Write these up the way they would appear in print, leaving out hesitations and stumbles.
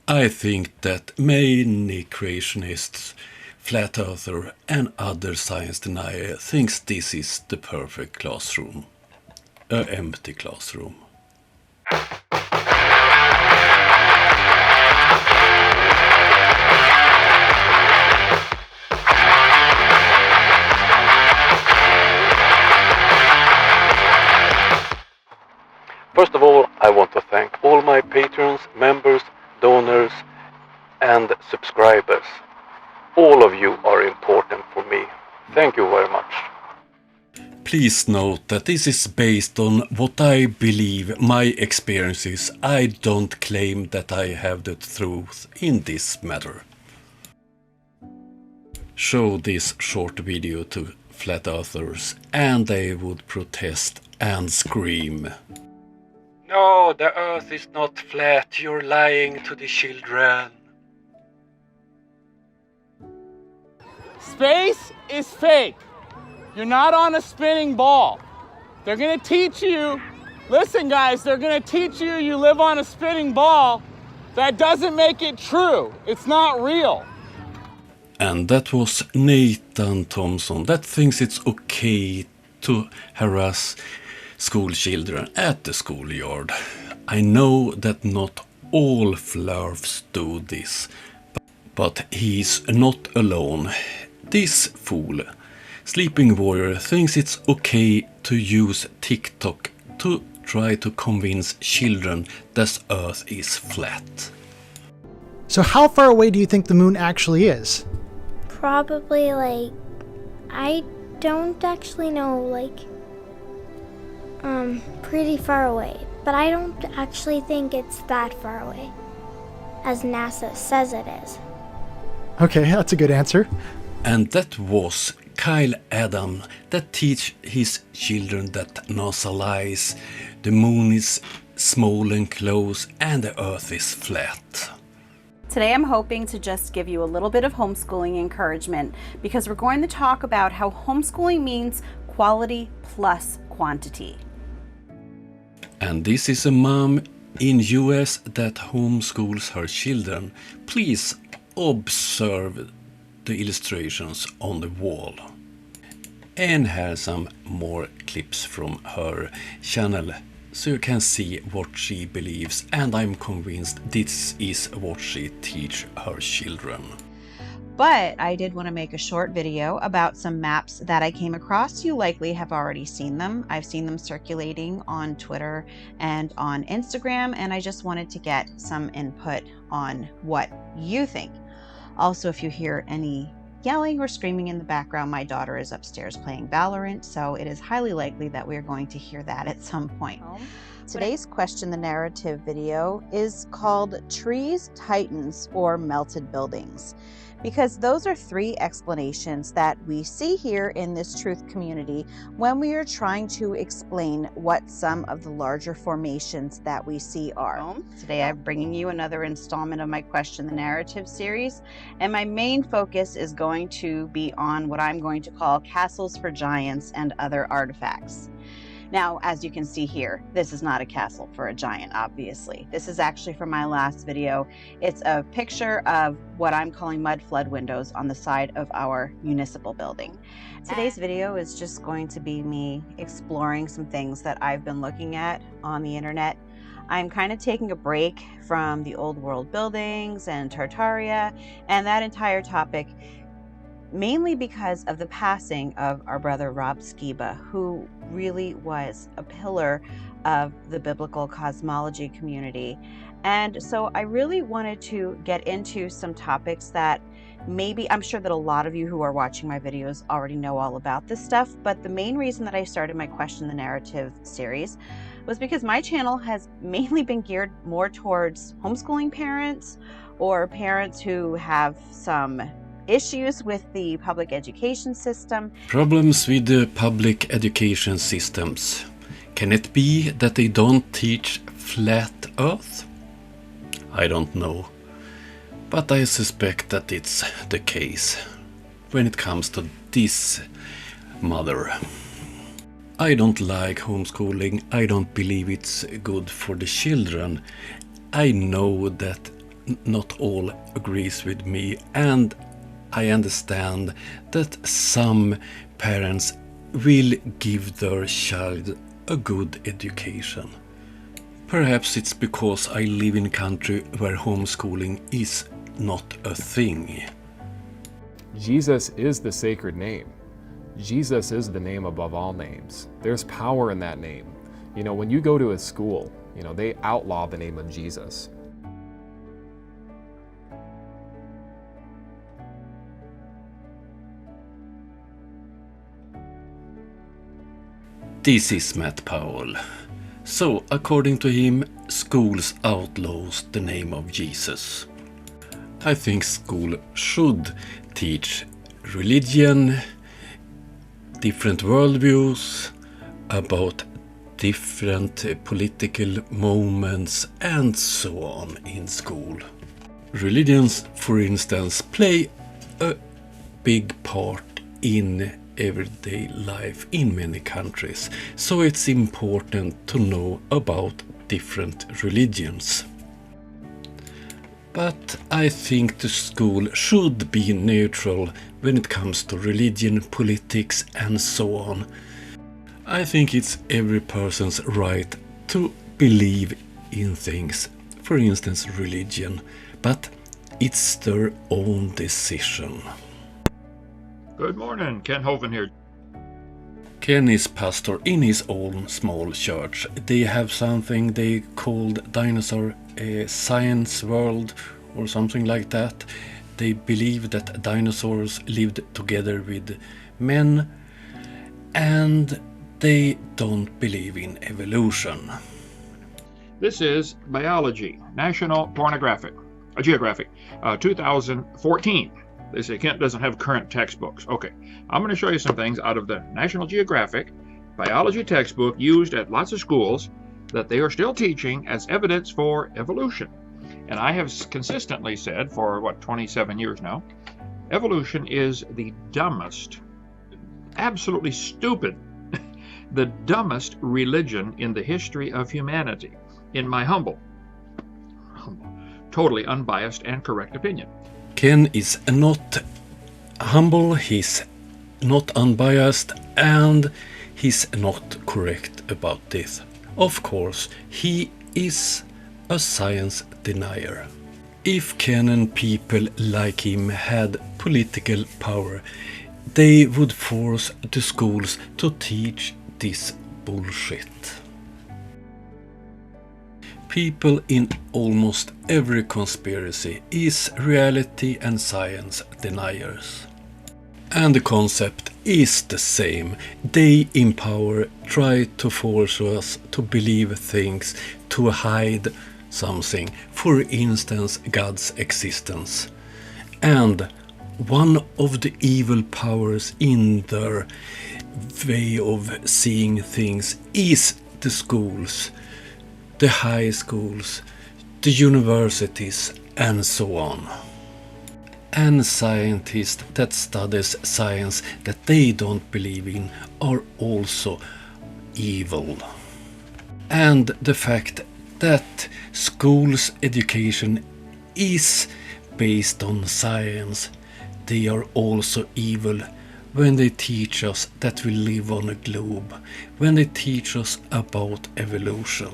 I think that many creationists, flat earther and other science deniers thinks this is the perfect classroom. An empty classroom. First of all, I want to thank all my patrons, members, donors, and subscribers. All of you are important for me. Thank you very much. Please note that this is based on what I believe, my experiences. I don't claim that I have the truth in this matter. Show this short video to flat earthers and they would protest and scream. No, the earth is not flat. You're lying to the children. Space is fake. You're not on a spinning ball. They're gonna teach you, listen guys, they're gonna teach you you live on a spinning ball. That doesn't make it true. It's not real. And that was Nathan Thompson that thinks it's okay to harass school children at the schoolyard. I know that not all flurfs do this, but he's not alone. This fool, Sleeping Warrior, thinks it's okay to use TikTok to try to convince children that Earth is flat. So how far away do you think the moon actually is? Probably I don't actually know, pretty far away. But I don't actually think it's that far away, as NASA says it is. Okay, that's a good answer. And that was Kyle Adam that teach his children that NASA lies, the moon is small and close, and the earth is flat. Today I'm hoping to just give you a little bit of homeschooling encouragement because we're going to talk about how homeschooling means quality plus quantity. And this is a mom in US that homeschools her children. Please observe the illustrations on the wall. And here are some more clips from her channel so you can see what she believes, and I'm convinced this is what she teach her children. But I did want to make a short video about some maps that I came across. You likely have already seen them. I've seen them circulating on Twitter and on Instagram, and I just wanted to get some input on what you think. Also, if you hear any yelling or screaming in the background, my daughter is upstairs playing Valorant, so it is highly likely that we're going to hear that at some point. Today's Question the Narrative video is called Trees, Titans, or Melted Buildings, because those are three explanations that we see here in this truth community when we are trying to explain what some of the larger formations that we see are. Today I'm bringing you another installment of my Question the Narrative series, and my main focus is going to be on what I'm going to call castles for giants and other artifacts. Now, as you can see here, this is not a castle for a giant, obviously. This is actually from my last video. It's a picture of what I'm calling mud flood windows on the side of our municipal building. Today's video is just going to be me exploring some things that I've been looking at on the internet. I'm kind of taking a break from the old world buildings and Tartaria and that entire topic, mainly because of the passing of our brother Rob Skiba, who really was a pillar of the biblical cosmology community. And so I really wanted to get into some topics that maybe, I'm sure that a lot of you who are watching my videos already know all about this stuff, but the main reason that I started my Question the Narrative series was because my channel has mainly been geared more towards homeschooling parents or parents who have some issues with the public education system. Problems with the public education systems. Can it be that they don't teach flat earth? I don't know. But I suspect that it's the case when it comes to this mother. I don't like homeschooling. I don't believe it's good for the children. I know that not all agrees with me, and I understand that some parents will give their child a good education. Perhaps it's because I live in a country where homeschooling is not a thing. Jesus is the sacred name. Jesus is the name above all names. There's power in that name. You know, when you go to a school, you know, they outlaw the name of Jesus. This is Matt Powell. So, according to him, schools outlaws the name of Jesus. I think school should teach religion, different worldviews, about different political moments and so on in school. Religions, for instance, play a big part in everyday life in many countries, so it's important to know about different religions. But I think the school should be neutral when it comes to religion, politics and so on. I think it's every person's right to believe in things, for instance religion, but it's their own decision. Good morning, Ken Hovind here. Ken is pastor in his own small church. They have something they called Dinosaur Science World or something like that. They believe that dinosaurs lived together with men, and they don't believe in evolution. This is Biology, National Geographic, 2014. They say Kent doesn't have current textbooks. Okay, I'm going to show you some things out of the National Geographic biology textbook used at lots of schools that they are still teaching as evidence for evolution. And I have consistently said for, 27 years now, evolution is the dumbest, absolutely stupid, the dumbest religion in the history of humanity, in my humble, totally unbiased and correct opinion. Ken is not humble, he's not unbiased, and he's not correct about this. Of course, he is a science denier. If Ken and people like him had political power, they would force the schools to teach this bullshit. People in almost every conspiracy is reality and science deniers. And the concept is the same. They in power try to force us to believe things, to hide something, for instance God's existence. And one of the evil powers in their way of seeing things is the schools, the high schools, the universities and so on. And scientists that studies science that they don't believe in are also evil. And the fact that schools' education is based on science, they are also evil when they teach us that we live on a globe, when they teach us about evolution.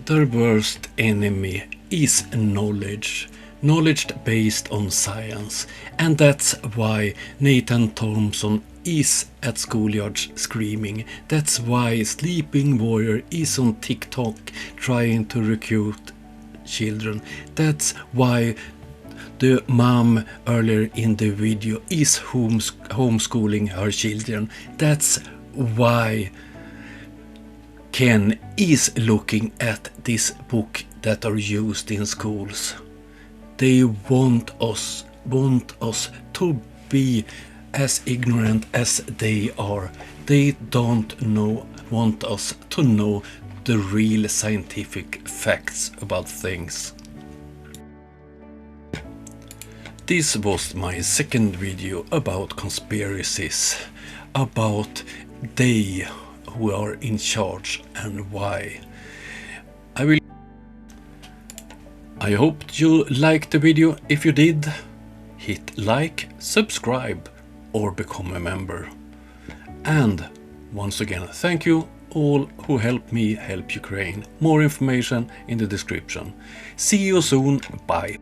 Their worst enemy is knowledge based on science, and that's why Nathan Thompson is at schoolyards screaming. That's why Sleeping Warrior is on TikTok trying to recruit children. That's why the mom earlier in the video is homeschooling her children. That's why Ken is looking at this book that are used in schools. They want us to be as ignorant as they are. They don't want us to know the real scientific facts about things. This was my second video about conspiracies, about they who are I hope you liked the video. If you did, hit like, subscribe, or become a member. And once again, thank you all who helped me help Ukraine. More information in the description. See you soon. Bye.